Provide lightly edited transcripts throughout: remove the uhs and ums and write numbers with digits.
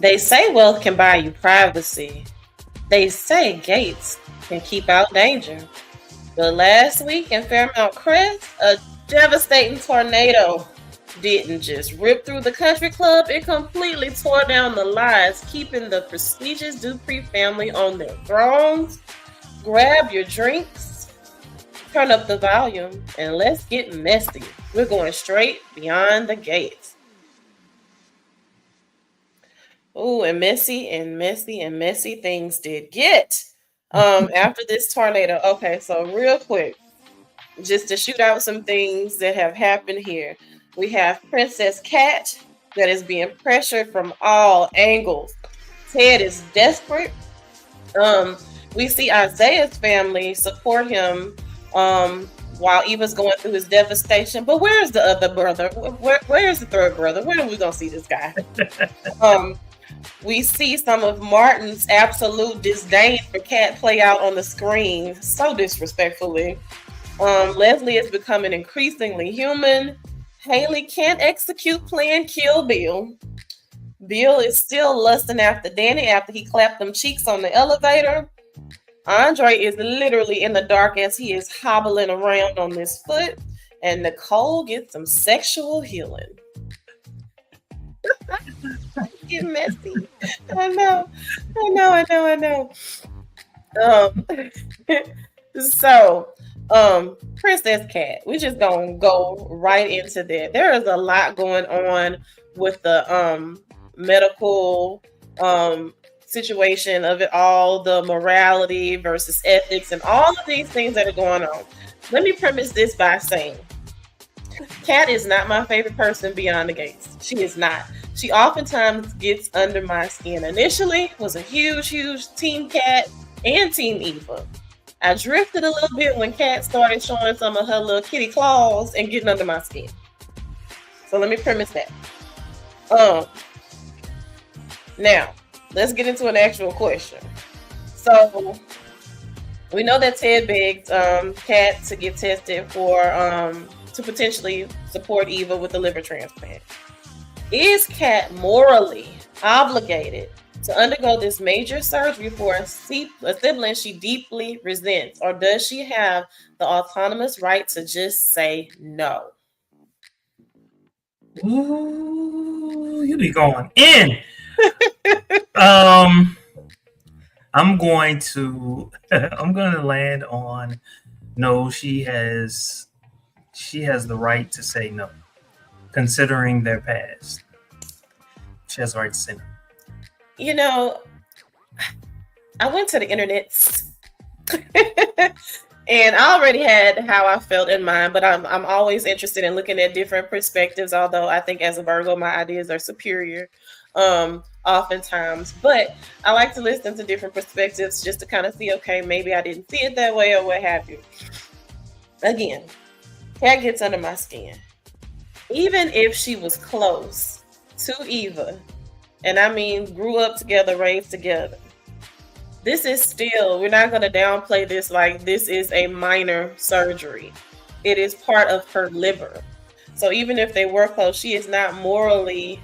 They say wealth can buy you privacy. They say gates can keep out danger. But last week in Fairmont Crest, a devastating tornado didn't just rip through the country club, it completely tore down the lives, keeping the prestigious Dupree family on their thrones. Grab your drinks, turn up the volume, and let's get messy. We're going straight beyond the gates. Ooh, and messy things did get after this tornado. Okay, so real quick, just to shoot out some things that have happened here. We have Princess Cat that is being pressured from all angles. Ted is desperate. We see Isaiah's family support him while Eva's going through his devastation. But where's the other brother? Where's the third brother? When are we gonna see this guy? We see some of Martin's absolute disdain for Cat play out on the screen so disrespectfully. Leslie is becoming increasingly human. Haley can't execute plan kill Bill. Bill is still lusting after Danny after he clapped them cheeks on the elevator. Andre is literally in the dark as he is hobbling around on this foot. And Nicole gets some sexual healing. Get messy. I know. So, Princess Cat, we just gonna go right into that. There is a lot going on with the medical situation of it all, the morality versus ethics, and all of these things that are going on. Let me premise this by saying, Cat is not my favorite person beyond the gates. She is not. She oftentimes gets under my skin. Initially, was a huge Team Cat and Team Eva. I drifted a little bit when Cat started showing some of her little kitty claws and getting under my skin. So let me premise that. Now, let's get into an actual question. So, we know that Ted begged Cat to get tested for to potentially support Eva with the liver transplant. Is Cat morally obligated to undergo this major surgery for a sibling she deeply resents, or does she have the autonomous right to just say no? Ooh, you be going in. I'm going to land on no. She has the right to say no, considering their past. She has the right to say no. You know, I went to the internet and I already had how I felt in mind, but I'm always interested in looking at different perspectives, although I think as a Virgo, my ideas are superior oftentimes. But I like to listen to different perspectives just to kind of see, okay, maybe I didn't see it that way or what have you. Again, Cat gets under my skin. Even if she was close to Eva, and I mean grew up together, raised together, this is still, we're not going to downplay this like this is a minor surgery. It is part of her liver. So even if they were close, she is not morally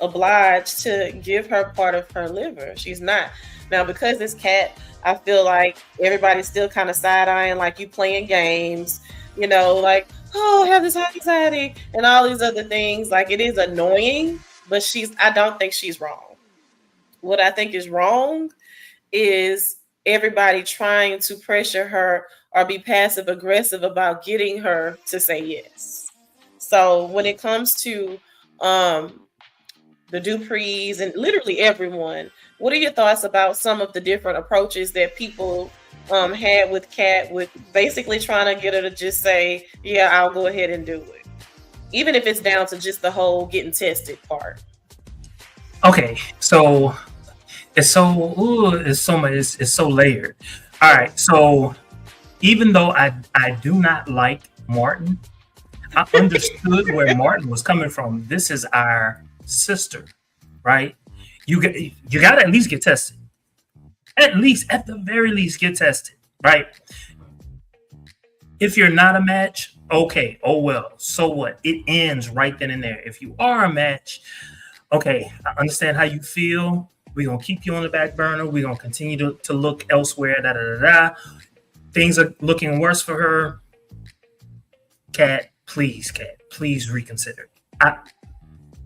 obliged to give her part of her liver. She's not. Now, because this Cat, I feel like everybody's still kind of side-eyeing, like you playing games, you know, like, oh, I have this high anxiety and all these other things. Like, it is annoying, but I don't think she's wrong. What I think is wrong is everybody trying to pressure her or be passive aggressive about getting her to say yes. So when it comes to the Duprees and literally everyone, what are your thoughts about some of the different approaches that people had with Cat, with basically trying to get her to just say, yeah, I'll go ahead and do it, even if it's down to just the whole getting tested part? Okay, so it's so layered. All right, so even though I do not like Martin, I understood where Martin was coming from. This is our sister, right? You got to at least get tested. At the very least, get tested, right? If you're not a match, okay, oh well, so what? It ends right then and there. If you are a match, Okay, I understand how you feel. We're gonna keep you on the back burner. We're gonna continue to look elsewhere. Da da da da. Things are looking worse for her. Cat, please reconsider. I,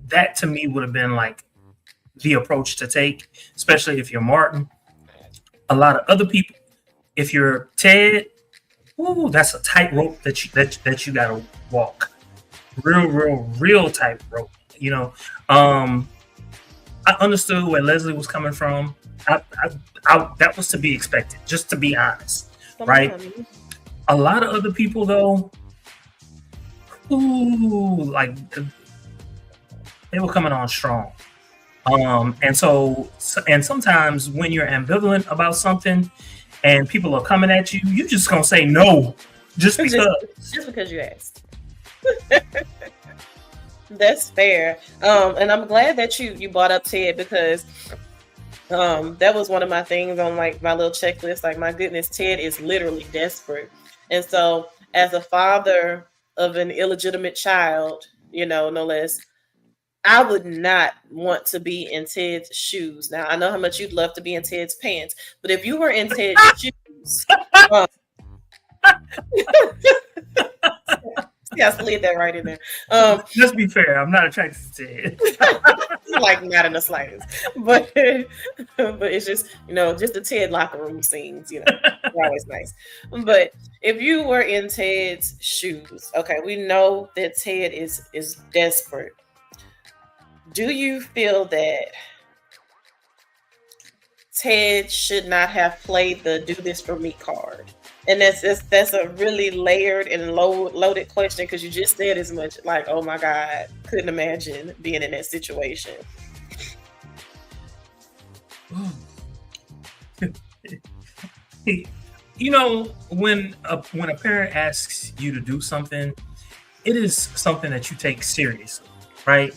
that to me would have been like the approach to take, especially if you're Martin. A lot of other people, if you're Ted, ooh, that's a tightrope that you gotta walk. Real tightrope. You know, um, I understood where Leslie was coming from. That was to be expected, just to be honest, right? A lot of other people, though, ooh, like they were coming on strong. And sometimes when you're ambivalent about something and people are coming at you, you just gonna say no, just because. Just because you asked. That's fair. And I'm glad that you brought up Ted because that was one of my things on like my little checklist. Like, my goodness, Ted is literally desperate. And so, as a father of an illegitimate child, no less, I would not want to be in Ted's shoes. Now, I know how much you'd love to be in Ted's pants, but if you were in Ted's shoes, yeah, I slid that right in there. Let's be fair. I'm not attracted to Ted. Like, not in the slightest. But it's just, just the Ted locker room scenes, they're always nice. But if you were in Ted's shoes, okay, we know that Ted is desperate. Do you feel that Ted should not have played the "do this for me" card? And that's a really layered and loaded question because you just said as much like, oh my God, couldn't imagine being in that situation. When a parent asks you to do something, it is something that you take seriously, right?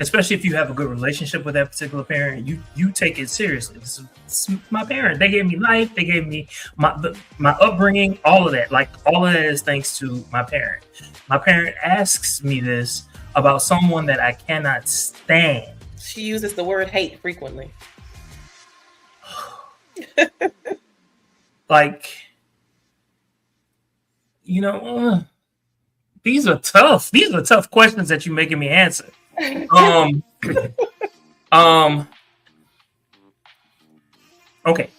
Especially if you have a good relationship with that particular parent, you take it seriously. This is my parent. They gave me life. They gave me my upbringing. All of that, like all of that, is thanks to my parent. My parent asks me this about someone that I cannot stand. She uses the word hate frequently. Like, these are tough. These are tough questions that you're making me answer. Okay.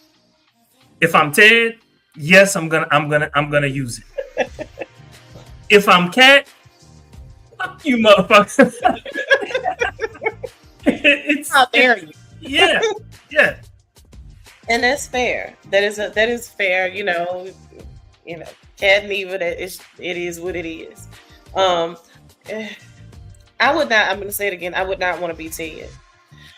If I'm Ted, yes, I'm gonna use it. If I'm Cat, fuck you, motherfucker. It's how dare you? Yeah. And that's fair. That is fair. Cat and Eva. It is what it is. I would not. I'm going to say it again. I would not want to be Ted.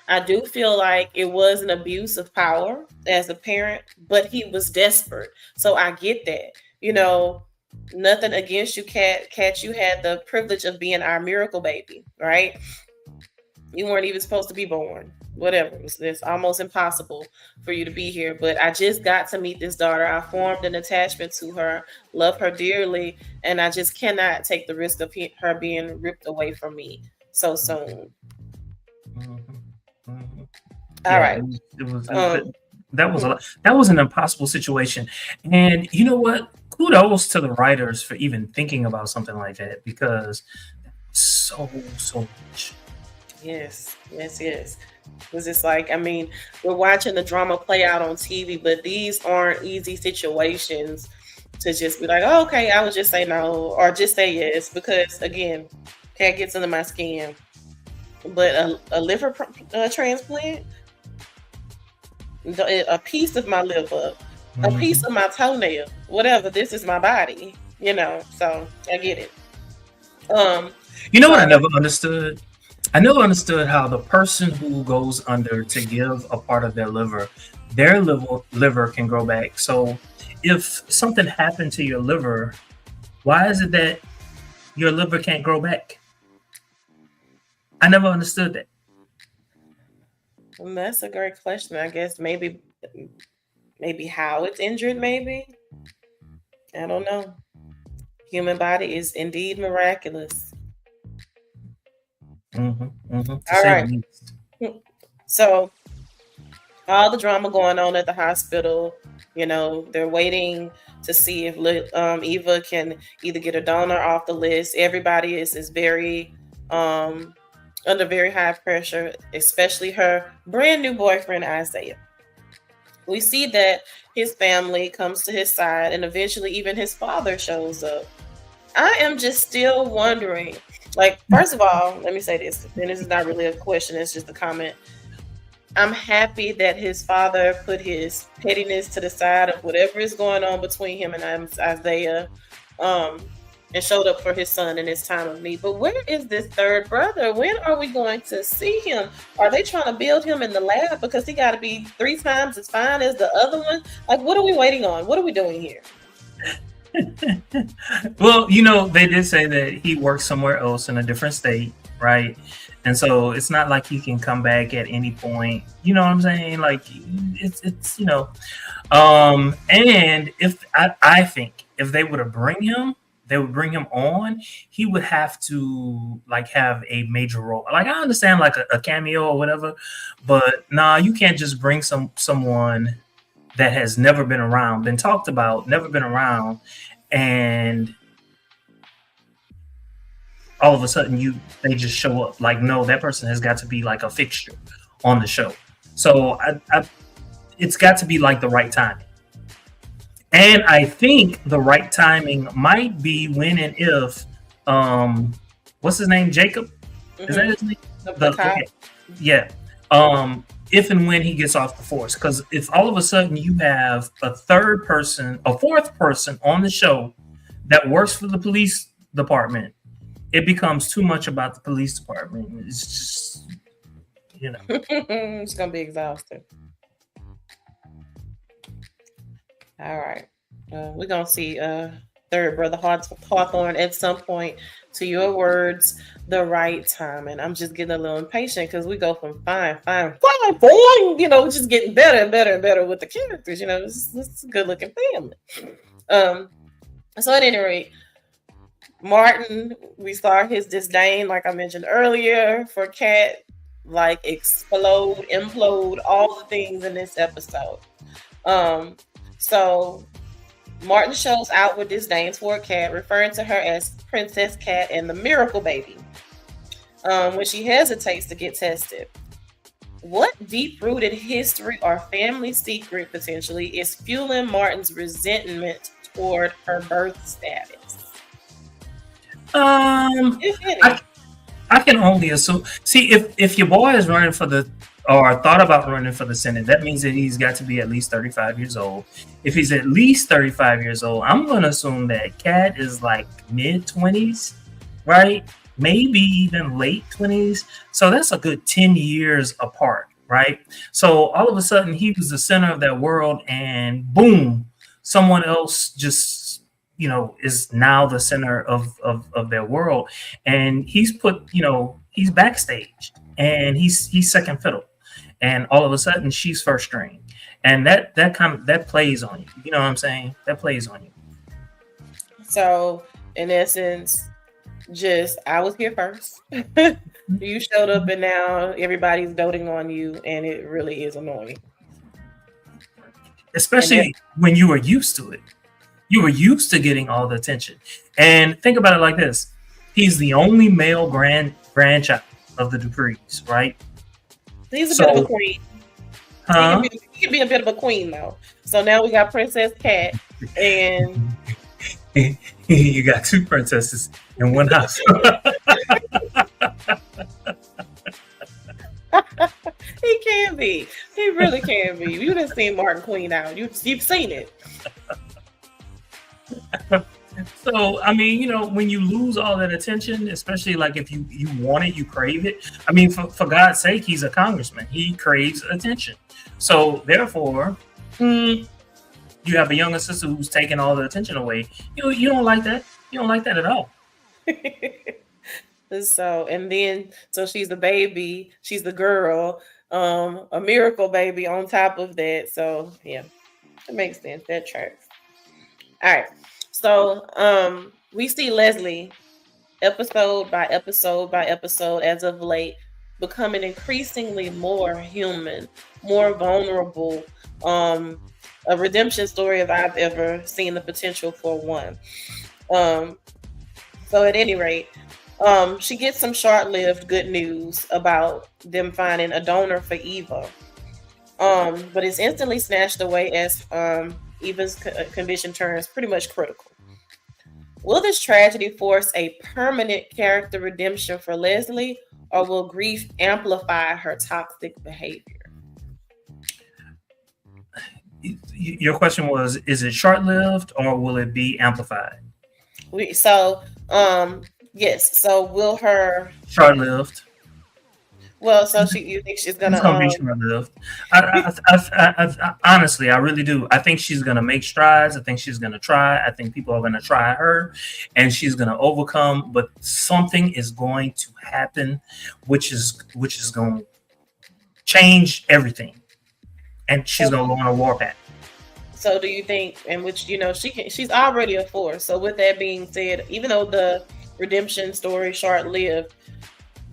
I do feel like it was an abuse of power as a parent, but he was desperate. So I get that. Nothing against you, Cat. Cat, you had the privilege of being our miracle baby, right? You weren't even supposed to be born. Whatever. It's almost impossible for you to be here. But I just got to meet this daughter. I formed an attachment to her, love her dearly, and I just cannot take the risk of her being ripped away from me so soon. All right. That was an impossible situation. And you know what? Kudos to the writers for even thinking about something like that, because so much. Yes. Because it's like, we're watching the drama play out on TV, but these aren't easy situations to just be like, oh, okay, I would just say no or just say yes, because again, Cat gets under my skin. But a liver transplant, a piece of my liver, a piece of my toenail, whatever. This is my body, So I get it. What I never understood? I never understood how the person who goes under to give a part of their liver can grow back. So if something happened to your liver, why is it that your liver can't grow back? I never understood that. That's a great question. I guess maybe how it's injured, maybe. I don't know. Human body is indeed miraculous. To All say the right. least. So all the drama going on at the hospital, they're waiting to see if Eva can either get a donor off the list. Everybody is very um, under very high pressure, especially her brand new boyfriend Isaiah. We see that his family comes to his side, and eventually even his father shows up. I am just still wondering, like, first of all, let me say this, and this is not really a question, it's just a comment. I'm happy that his father put his pettiness to the side of whatever is going on between him and Isaiah, um, and showed up for his son in his time of need. But where is this third brother? When are we going to see him? Are they trying to build him in the lab because he got to be 3 times as fine as the other one? Like, what are we waiting on? What are we doing here? Well, they did say that he works somewhere else in a different state, right? And so it's not like he can come back at any point. You know what I'm saying? Like it's and if I think if they were to bring him, they would bring him on, he would have to like have a major role. Like I understand like a cameo or whatever, but nah, you can't just bring someone that has never been around, been talked about, never been around, and all of a sudden they just show up. Like, no, that person has got to be like a fixture on the show. So it's got to be like the right timing. And I think the right timing might be when and if what's his name? Jacob? Is that his name? Okay. Yeah. If and when he gets off the force. Because if all of a sudden you have a fourth person on the show that works for the police department, it becomes too much about the police department. It's just, it's gonna be exhausting. All right, we're gonna see third brother Hawthorne at some point. To your words, the right time. And I'm just getting a little impatient because we go from fine, just getting better and better and better with the characters. It's a good looking family. So at any rate, Martin, we saw his disdain, like I mentioned earlier, for Kat, like implode, all the things in this episode. So Martin shows outward disdain toward Kat, referring to her as Princess Kat and the Miracle Baby, when she hesitates to get tested. What deep-rooted history or family secret, potentially, is fueling Martin's resentment toward her birth status? I can only assume. See, if your boy is running for or thought about running for the Senate, that means that he's got to be at least 35 years old. If he's at least 35 years old, I'm going to assume that Kat is like mid-20s, right? Maybe even late 20s. So that's a good 10 years apart, right? So all of a sudden, he was the center of that world, and boom, someone else just is now the center of their world, and he's he's backstage, and he's second fiddle, and all of a sudden she's first string, and that plays on you. You know what I'm saying? That plays on you. So in essence, just I was here first. You showed up, and now everybody's doting on you, and it really is annoying. Especially when you were used to it. You were used to getting all the attention. And think about it like this. He's the only male grandchild of the Duprees, right? He's a bit of a queen. Huh? He can be a bit of a queen, though. So now we got Princess Kat, and you got two princesses in one house. He can be. He really can be. You done seen Martin Queen out. You've seen it. So, I mean, when you lose all that attention, especially like if you want it, you crave it. I mean, for God's sake, he's a congressman. He craves attention. So, therefore, you have a younger sister who's taking all the attention away. You don't like that. You don't like that at all. So she's the baby. She's the girl. A miracle baby on top of that. So, yeah, it makes sense. That tracks. All right. So we see Leslie episode by episode by episode as of late, becoming increasingly more human, more vulnerable. Um, a redemption story if I've ever seen the potential for one. Um, so at any rate, she gets some short-lived good news about them finding a donor for Eva. But it's instantly snatched away as Eva's condition turns pretty much critical. Will this tragedy force a permanent character redemption for Leslie, or will grief amplify her toxic behavior? Your question was, is it short lived or will it be amplified? So, yes. So, will her? Short lived. Well, so you think she's gonna It's gonna be short lived. Honestly, I really do. I think she's gonna make strides. I think she's gonna try. I think people are gonna try her, and she's gonna overcome. But something is going to happen, which is going to change everything, and she's gonna go on a warpath. So, do you think, and which she's already a force. So, with that being said, even though the redemption story short lived,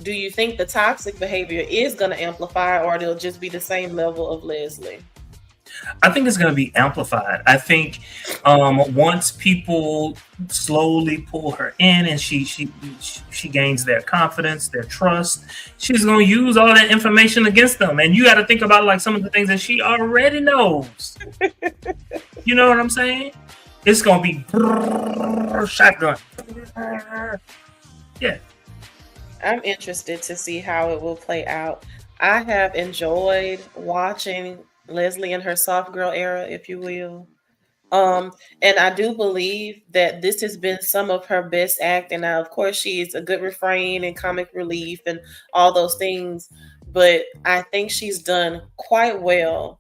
do you think the toxic behavior is going to amplify, or it'll just be the same level of Leslie? I think it's going to be amplified. I think once people slowly pull her in and she gains their confidence, their trust, she's going to use all that information against them. And you got to think about like some of the things that she already knows. You know what I'm saying? It's going to be shotgun. Yeah. I'm interested to see how it will play out. I have enjoyed watching Leslie in her soft girl era, if you will. And I do believe that this has been some of her best acting. Now, of course, she's a good refrain and comic relief and all those things, but I think she's done quite well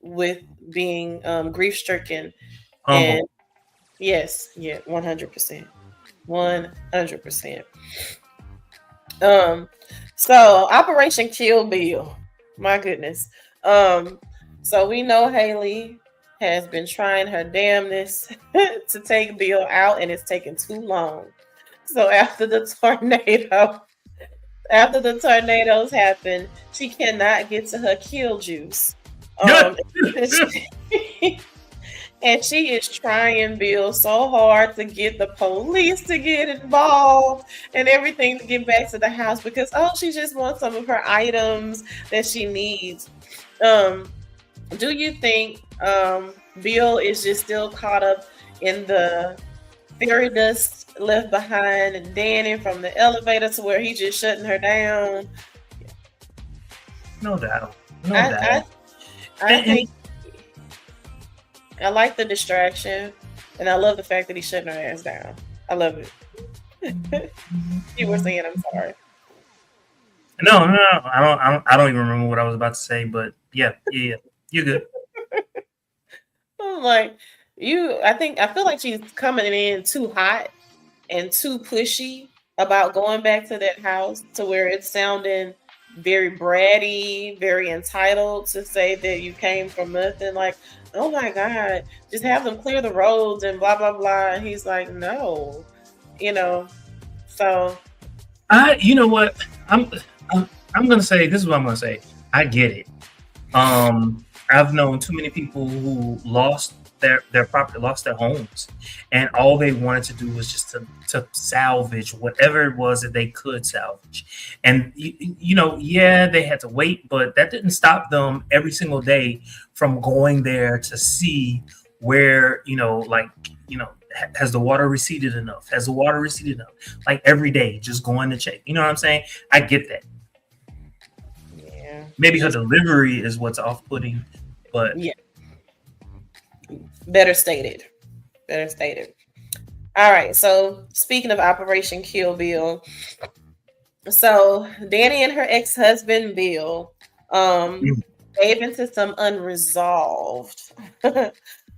with being grief stricken. And yes, 100%. 100%. So Operation Kill Bill, my goodness. So we know Haley has been trying her damnness to take Bill out, and it's taken too long. So after the tornadoes happen, she cannot get to her kill juice. And she is trying Bill so hard to get the police to get involved and everything to get back to the house because, she just wants some of her items that she needs. Do you think Bill is just still caught up in the fairy dust left behind and Dani from the elevator to where he's just shutting her down? No doubt. I think I like the distraction, and I love the fact that he's shutting her ass down. I love it. You were saying, I'm sorry. No, I don't even remember what I was about to say, but yeah, you're good. I'm like, I feel like she's coming in too hot and too pushy about going back to that house to where it's sounding very bratty, very entitled to say that you came from nothing. Like, oh my God, just have them clear the roads and blah, blah, blah. And he's like, no, so. You know what? I'm going to say, this is what I'm going to say. I get it. I've known too many people who lost their property, lost their homes, and all they wanted to do was just to salvage whatever it was that they could salvage. And they had to wait, but that didn't stop them every single day from going there to see where has the water receded enough? Has the water receded enough? Like every day, just going to check. You know what I'm saying? I get that. Yeah. Maybe her delivery is what's off-putting, but yeah. Better stated. All right. So speaking of Operation Kill Bill, so Dani and her ex-husband Bill gave into some unresolved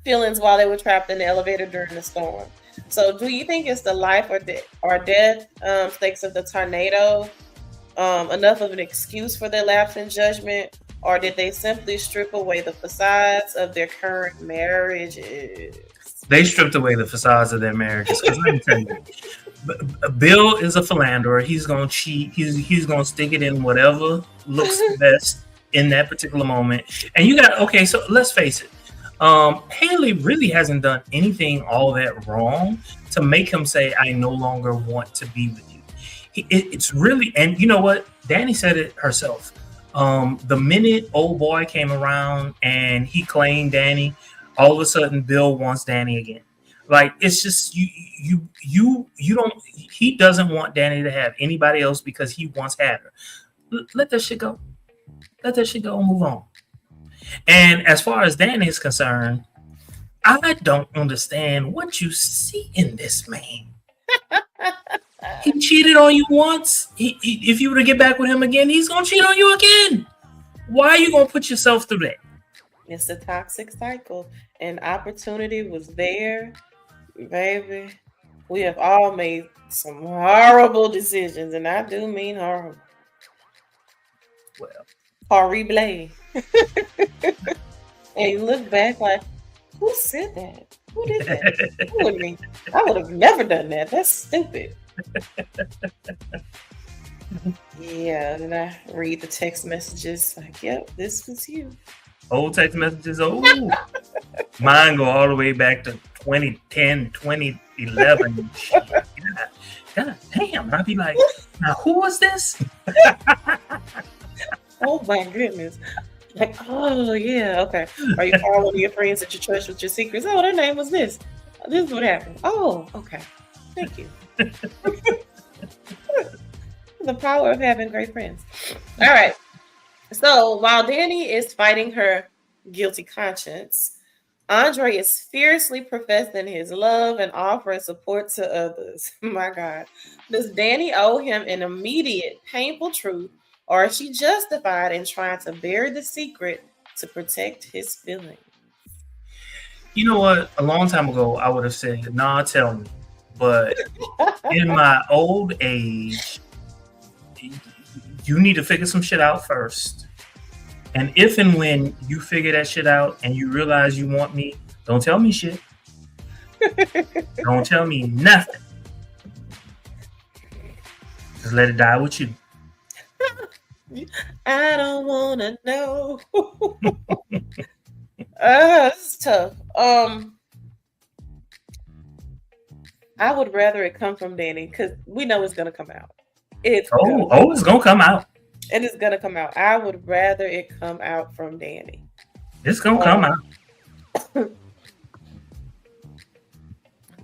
feelings while they were trapped in the elevator during the storm. So do you think it's the life or death stakes of the tornado enough of an excuse for their lapse in judgment? Or did they simply strip away the facades of their current marriages? They stripped away the facades of their marriages. Because let me tell you, Bill is a philanderer. He's gonna cheat. He's gonna stick it in whatever looks best in that particular moment. And you got okay. So let's face it. Haley really hasn't done anything all that wrong to make him say, "I no longer want to be with you." It's really, and you know what? Dani said it herself. The minute old boy came around and he claimed Dani, all of a sudden Bill wants Dani again. Like it's just you don't. He doesn't want Dani to have anybody else because he once had her. Let that shit go. Let that shit go and move on. And as far as Dani is concerned, I don't understand what you see in this man. He cheated on you once. If you were to get back with him again, he's gonna cheat on you again. Why are you gonna put yourself through that? It's a toxic cycle, and opportunity was there, baby. We have all made some horrible decisions, and I do mean horrible. Well, horrible. And you look back like, who said that? Who did that? I would have never done that. That's stupid. Yeah, and I read the text messages like, yep, this was you. Old text messages, mine go all the way back to 2010, 2011. God damn. And I'd be like, now who was this? Oh my goodness. Like, oh yeah, okay. Are you following your friends that you trust with your secrets? Oh, their name was this. This is what happened. Oh, okay. Thank you. The power of having great friends. All right. So while Dani is fighting her guilty conscience, Andre is fiercely professing his love and offering support to others. My God. Does Dani owe him an immediate, painful truth, or is she justified in trying to bury the secret to protect his feelings? You know what? A long time ago, I would have said, nah, tell me. But in my old age, you need to figure some shit out first. And if and when you figure that shit out and you realize you want me, don't tell me shit. Don't tell me nothing. Just let it die with you. I don't want to know. This is tough. I would rather it come from Dani because we know it's gonna come out. It's gonna come out. It is gonna come out. I would rather it come out from Dani. It's gonna come out.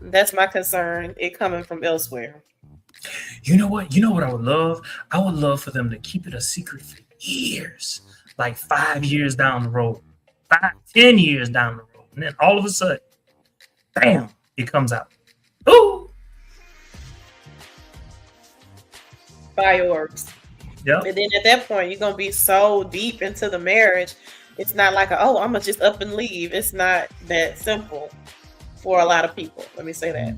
That's my concern. It coming from elsewhere. You know what? You know what I would love? I would love for them to keep it a secret for years, like 5 years down the road, 10 years down the road, and then all of a sudden, bam, it comes out. Ooh, fireworks. Yep. And then at that point, you're gonna be so deep into the marriage. It's not like, I'm gonna just up and leave. It's not that simple for a lot of people. Let me say that.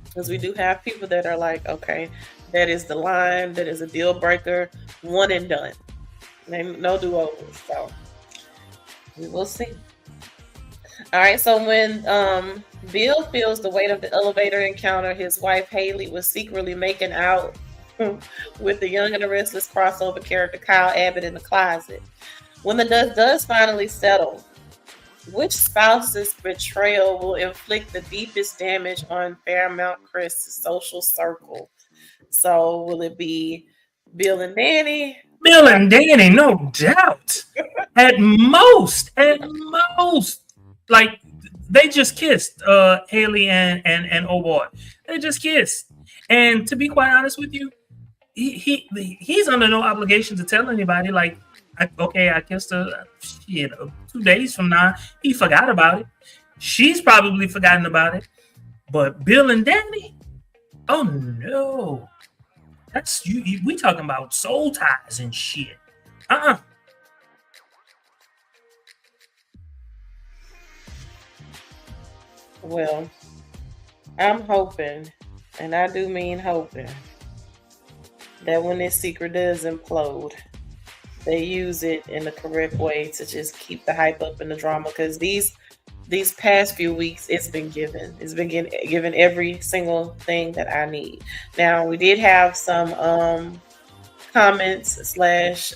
Because we do have people that are like, okay, that is the line, that is a deal breaker, one and done. No do-overs. So we will see. All right, so when Bill feels the weight of the elevator encounter his wife Haley was secretly making out with the Young and the Restless crossover character Kyle Abbott in the closet. When the dust does finally settle, which spouse's betrayal will inflict the deepest damage on Fairmont Crest's social circle? So will it be Bill and Dani? Bill and Dani, no doubt. At most, like they just kissed. Haley and oh boy, they just kissed. And to be quite honest with you, he's under no obligation to tell anybody. Like, I kissed her. 2 days from now, he forgot about it. She's probably forgotten about it. But Bill and Dani, oh no, that's you. We talking about soul ties and shit. Well, I'm hoping, and I do mean hoping, that when this secret does implode, they use it in the correct way to just keep the hype up and the drama, because these these past few weeks, it's been given. It's been given every single thing that I need. Now, we did have some comments slash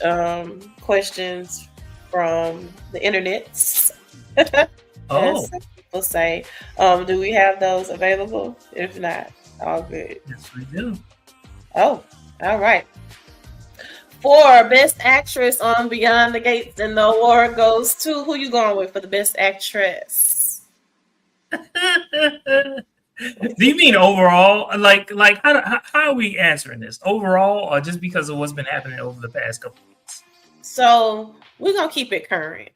questions from the internet. As Oh, some people say, do we have those available? If not, all good. yes, we do. Oh, all right. For Best Actress on Beyond the Gates, and the award goes to who you going with for the Best Actress? Do you mean overall? Like how are we answering this? Overall, or just because of what's been happening over the past couple weeks? So we're gonna keep it current.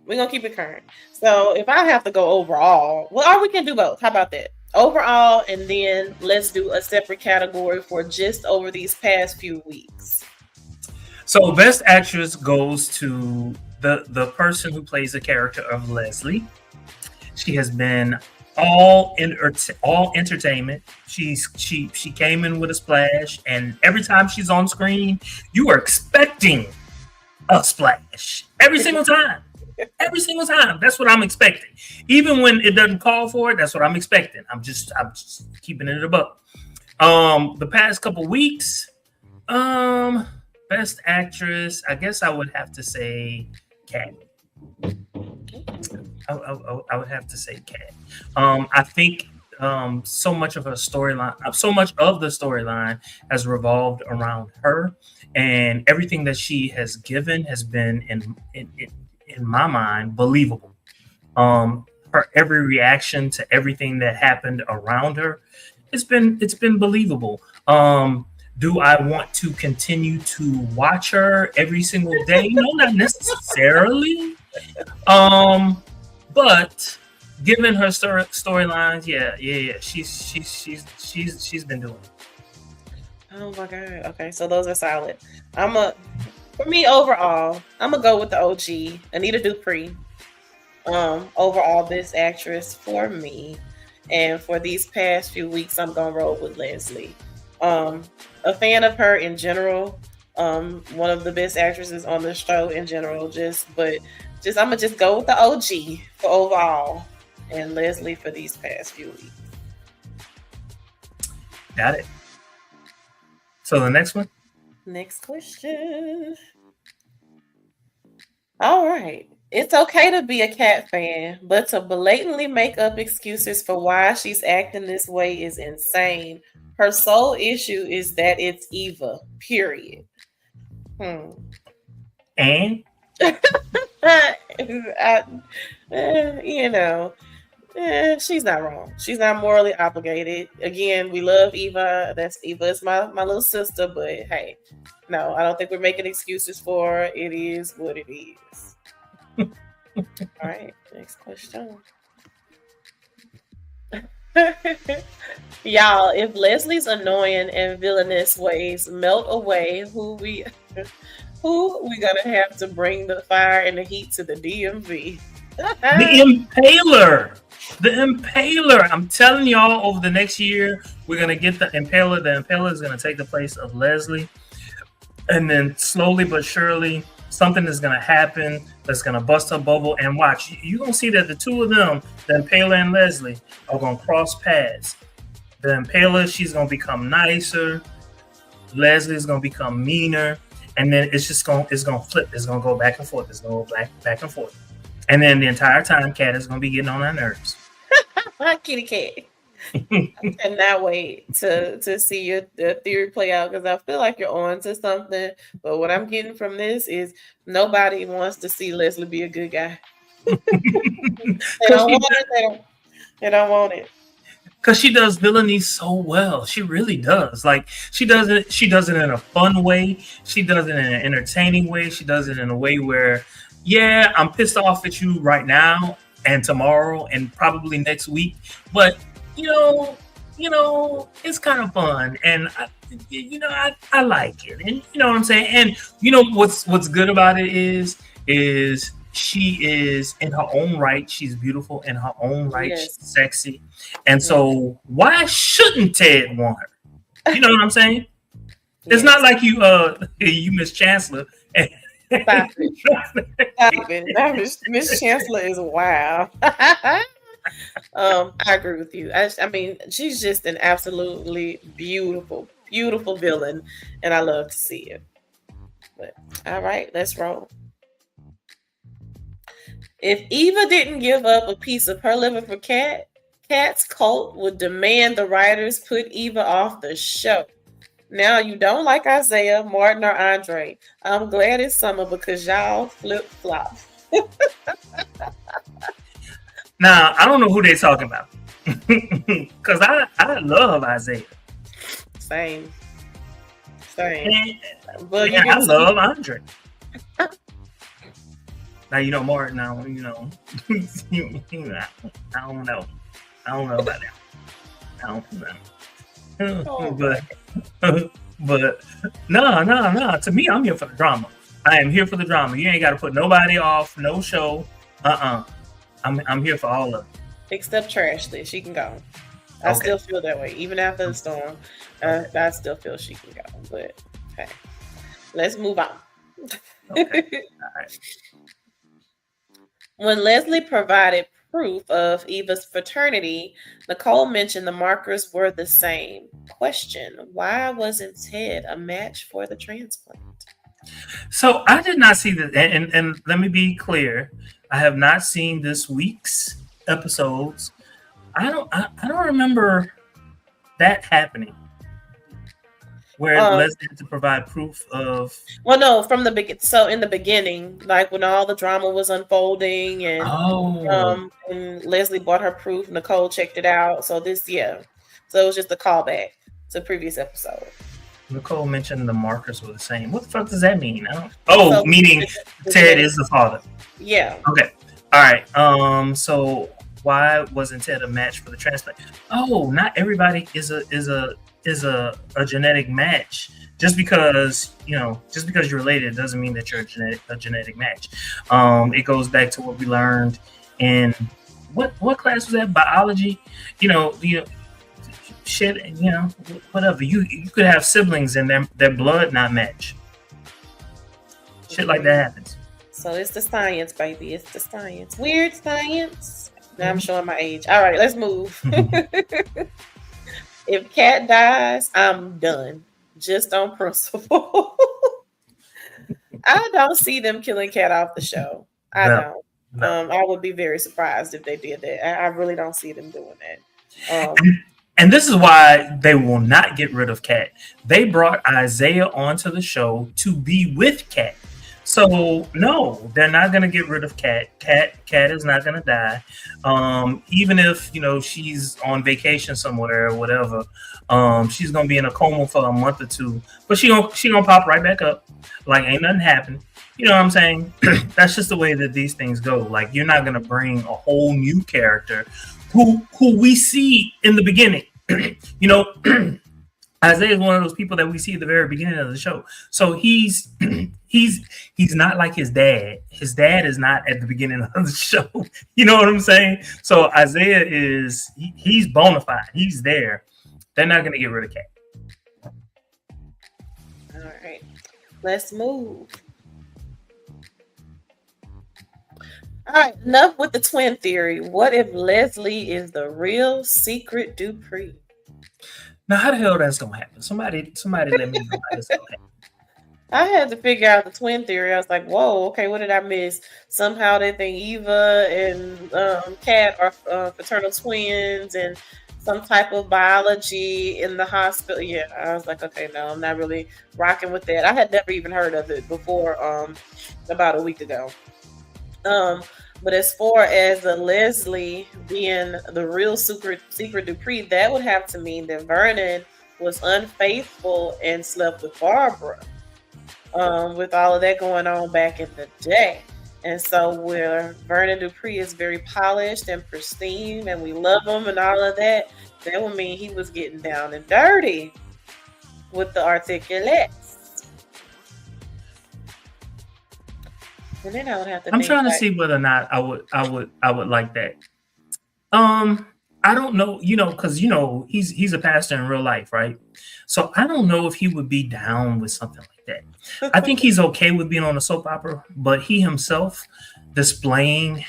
We're gonna keep it current. So if I have to go overall, well, or we can do both. How about that? Overall, and then let's do a separate category for just over these past few weeks. So, Best Actress goes to the person who plays the character of Leslie. She has been all entertainment. She came in with a splash, and every time she's on screen, you are expecting a splash every single time. Every single time. That's what I'm expecting. Even when it doesn't call for it, that's what I'm expecting. I'm just keeping it above. The past couple weeks, Best Actress, I guess I would have to say Cat. I would have to say Cat. I think so much of her storyline, so much of the storyline has revolved around her, and everything that she has given has been in my mind believable. Her every reaction to everything that happened around her, it's been believable. Do I want to continue to watch her every single day? No, not necessarily. But given her storylines, yeah, she's been doing it. Oh my god. Okay, so those are solid. For me overall, I'm gonna go with the OG, Anita Dupree. Overall Best Actress for me. And for these past few weeks, I'm gonna roll with Leslie. A fan of her in general. One of the best actresses on the show in general. I'm gonna just go with the OG for overall, and Leslie for these past few weeks. Got it. So the next one. Next question. All right. It's okay to be a cat fan, but to blatantly make up excuses for why she's acting this way is insane. Her sole issue is that it's Eva. Period. And I, you know, she's not wrong. She's not morally obligated. Again, we love Eva. Eva is my little sister, but hey, no, I don't think we're making excuses for her. It is what it is. All right, next question. Y'all, if Leslie's annoying and villainous ways melt away, who we gonna have to bring the fire and the heat to the DMV? the Impaler. The Impaler. I'm telling y'all, over the next year, we're gonna get the Impaler. The Impaler is gonna take the place of Leslie, and then slowly but surely, something is gonna happen that's gonna bust her bubble. And watch, you're gonna see that the two of them, the Impaler and Leslie, are gonna cross paths. The Impaler, she's gonna become nicer. Leslie's gonna become meaner, and then it's gonna flip. It's gonna go back and forth. It's gonna go back and forth. And then the entire time, Cat is going to be getting on our nerves. Kitty cat. I cannot wait to see your theory play out, because I feel like you're on to something. But what I'm getting from this is nobody wants to see Leslie be a good guy. They don't want it. They don't want it. Because she does villainy so well. She really does. Like, she does it in a fun way. She does it in an entertaining way. She does it in a way where, yeah, I'm pissed off at you right now and tomorrow and probably next week, but you know, it's kind of fun, and I like it, and you know what I'm saying. And you know what's good about it is she is in her own right. She's beautiful in her own right. Yes. She's sexy, and so why shouldn't Ted want her? You know what I'm saying? Yes. It's not like you Miss Chancellor. Stop it. Stop it. That Miss Chancellor is wild. I agree with you. I mean, she's just an absolutely beautiful, beautiful villain, and I love to see it. But all right, let's roll. If Eva didn't give up a piece of her liver for Cat, Cat's cult would demand the writers put Eva off the show. Now you don't like Isaiah, Martin, or Andre. I'm glad it's summer because y'all flip flop. Now I don't know who they talking about because I love Isaiah. Same. Same. Well, yeah, I love Andre. Now you know Martin. Now you know. I don't know. I don't know about that. I don't know. Oh, but no. To me, I'm here for the drama. I am here for the drama. You ain't got to put nobody off, no show. I'm here for all of it. except Trashley, she can go. I Okay. still feel that way, even after the storm. I still feel she can go. But okay, let's move on. Okay. All right. When Leslie provided proof of Eva's fraternity, Nicole mentioned the markers were the same. Question: why wasn't Ted a match for the transplant? So I did not see that, and let me be clear, I have not seen this week's episodes. I don't remember that happening where Leslie had to provide proof of. Well, no, from the beginning. So in the beginning, like when all the drama was unfolding, and and Leslie bought her proof, Nicole checked it out. So so it was just a callback to previous episode. Nicole mentioned the markers were the same. What the fuck does that mean? Meaning Ted is the father. Yeah. Okay. All right. So why wasn't Ted a match for the transplant? Oh, not everybody is a genetic match. Just because you're related doesn't mean that you're a genetic match. It goes back to what we learned in what class was that? Biology. Shit, whatever. You could have siblings and their blood not match. Shit like that happens. So it's the science, baby. It's the science. Weird science. Now I'm showing my age. All right, let's move. If Cat dies, I'm done. Just on principle. I don't see them killing Cat off the show. I don't. No. I would be very surprised if they did that. I really don't see them doing that. And this is why they will not get rid of Cat. They brought Isaiah onto the show to be with Cat. So no, they're not going to get rid of Cat. Cat is not going to die. Even if she's on vacation somewhere or whatever, she's going to be in a coma for a month or two. But she gonna pop right back up, like ain't nothing happened. You know what I'm saying? That's just the way that these things go. Like you're not going to bring a whole new character who we see in the beginning. Isaiah is one of those people that we see at the very beginning of the show. So he's not like his dad. His dad is not at the beginning of the show. You know what I'm saying? So Isaiah he's bona fide. He's there. They're not going to get rid of Cat. All right, let's move. All right, enough with the twin theory. What if Leslie is the real secret Dupree? Now, how the hell that's gonna happen? Somebody let me know how that's gonna happen. I had to figure out the twin theory. I was like, whoa, okay, what did I miss? Somehow they think Eva and Cat are fraternal twins and some type of biology in the hospital. Yeah, I was like, okay, no, I'm not really rocking with that. I had never even heard of it before about a week ago. But as far as the Leslie being the real secret Dupree, that would have to mean that Vernon was unfaithful and slept with Barbara. With all of that going on back in the day. And so where Vernon Dupree is very polished and pristine and we love him and all of that, that would mean he was getting down and dirty with the articulates. And then I would have to. I'm trying to see whether or not I would like that. I don't know, because he's a pastor in real life, right? So I don't know if he would be down with something like that. I think he's okay with being on a soap opera, but he himself displaying,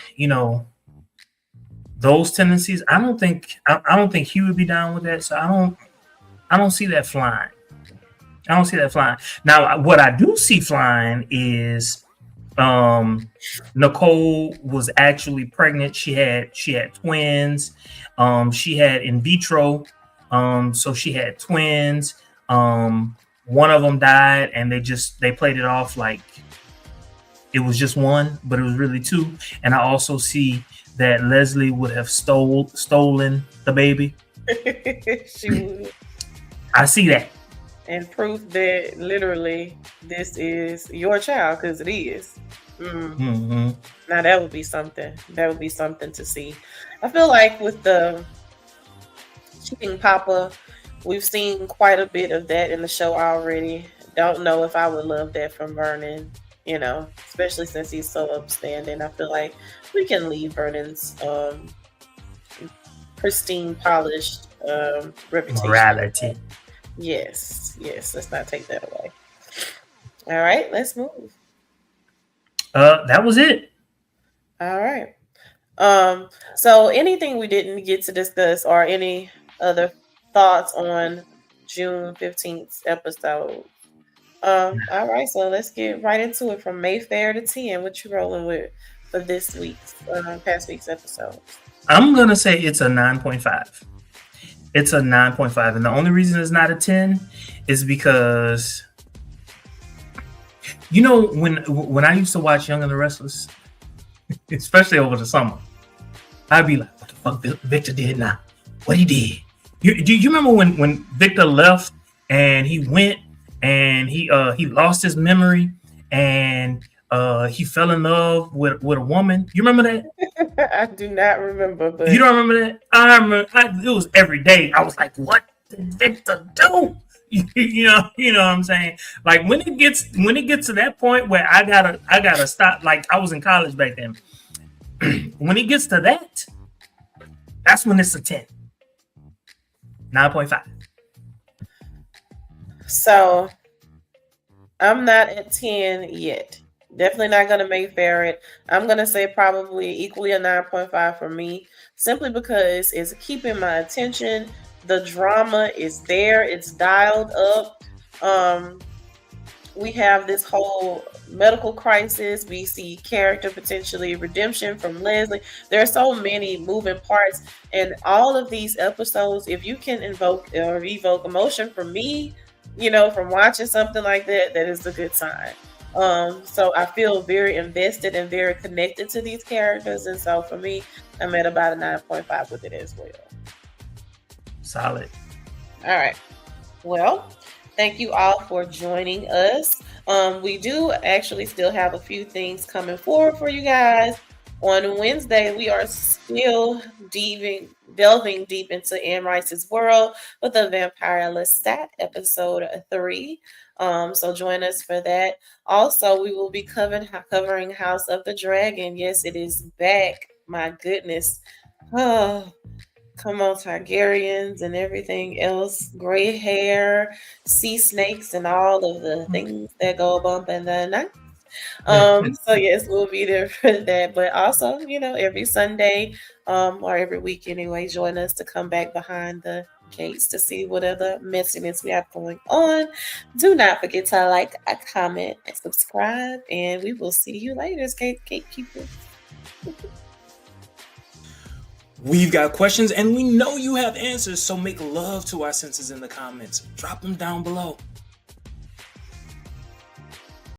those tendencies, I don't think he would be down with that. So I don't see that flying. I don't see that flying. Now, what I do see flying is Nicole was actually pregnant. She had twins. She had in vitro. So she had twins. One of them died, and they played it off like it was just one, but it was really two. And I also see that Leslie would have stolen the baby. She would. I see that. And proof that literally this is your child, because it is. Mm-hmm. Now that would be something. That would be something to see. I feel like with the cheating papa, we've seen quite a bit of that in the show already. Don't know if I would love that from Vernon, especially since he's so upstanding. I feel like we can leave Vernon's pristine, polished reputation. Morality. Yes, let's not take that away. All right, let's move. That was it. All right. So anything we didn't get to discuss or any other thoughts on June 15th episode? All right, so let's get right into it. From Mayfair to 10, what you rolling with for this week's past week's episode? I'm gonna say it's a 9.5. It's a 9.5, and the only reason it's not a 10 is because when I used to watch Young and the Restless, especially over the summer, I'd be like, "What the fuck Victor did now? What he did?" Do you remember when Victor left and he went and he lost his memory and he fell in love with a woman? You remember that? I do not remember, but you don't remember that? I remember. It was every day. I was like, "What did Victor do?" You know what I'm saying? Like when it gets to that point where I gotta stop. Like I was in college back then. When it gets to that, that's when it's a 10. 9.5. So I'm not at 10 yet. Definitely not going to Mayfair it. I'm going to say probably equally a 9.5 for me, simply because it's keeping my attention. The drama is there. It's dialed up. We have this whole medical crisis. We see character potentially redemption from Leslie. There are so many moving parts. And all of these episodes, if you can evoke emotion from me, from watching something like that, that is a good sign. So I feel very invested and very connected to these characters. And so for me, I'm at about a 9.5 with it as well. Solid. All right. Well, thank you all for joining us. We do actually still have a few things coming forward for you guys. On Wednesday, we are still delving deep into Anne Rice's world with the Vampire Lestat episode 3. So join us for that. Also, we will be covering House of the Dragon. Yes, it is back. My goodness. Oh, come on, Targaryens and everything else. Gray hair, sea snakes, and all of the things that go bump in the night. So yes, we'll be there for that. But also, every Sunday, or every week anyway, join us to come back behind the gates to see what other messiness we have going on. Do not forget to like, comment, and subscribe, and we will see you later, gatekeepers. We've got questions and we know you have answers, so make love to our senses in the comments. Drop them down below.